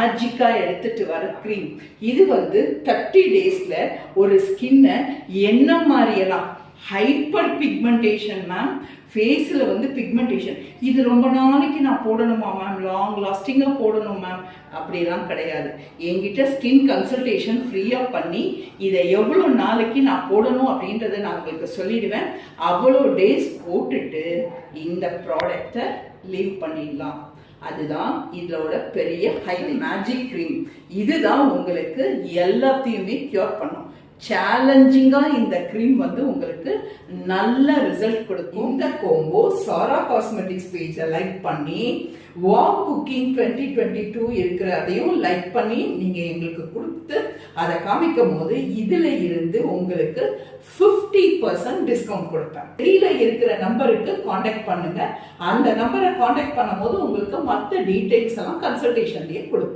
மேஜிக்கா எடுத்துட்டு வர க்ரீம். இது 30 டேஸ்ல ஒரு ஸ்கின்னை என்ன மாதிரியெல்லாம் ஹைப்பர் பிக்மெண்டேஷன் மேம், ஃபேஸில் பிக்மெண்டேஷன், இது ரொம்ப நாளைக்கு நான் போடணுமா மேம், லாங் லாஸ்டிங்காக போடணும் மேம், அப்படிலாம் கிடையாது. என்கிட்ட ஸ்கின் கன்சல்டேஷன் ஃப்ரீயாக பண்ணி இதை எவ்வளோ நாளைக்கு நான் போடணும் அப்படின்றத நான் உங்களுக்கு சொல்லிடுவேன். அவ்வளோ டேஸ் போட்டுட்டு இந்த ப்ராடக்டை லீவ் பண்ணிடலாம். அதுதான் இதோட பெரிய ஹை மேஜிக் க்ரீம். இதுதான் உங்களுக்கு எல்லாத்தையுமே கியூர் பண்ணும். சேலஞ்சிங்கா இந்த க்ரீம் உங்களுக்கு நல்ல ரிசல்ட் கொடுக்கும். இந்த கோம்போ சாரா காஸ்மெட்டிக்ஸ் பேஜை லைக் பண்ணி வாவ் குக்கிங் 2022 இருக்கிற அதையும் லைக் பண்ணி நீங்க எங்களுக்கு கொடுத்து அதை காமிக்கும் போது இதுல இருந்து உங்களுக்கு 50% டிஸ்கவுண்ட் கொடுப்பேன். கீழே இருக்கிற நம்பருக்கு காண்டாக்ட் பண்ணுங்க. அந்த நம்பரை காண்டாக்ட் பண்ணும் போது உங்களுக்கு மற்ற டீடைல்ஸ் எல்லாம் கன்சல்டேஷன்லயே கொடுப்பேன்.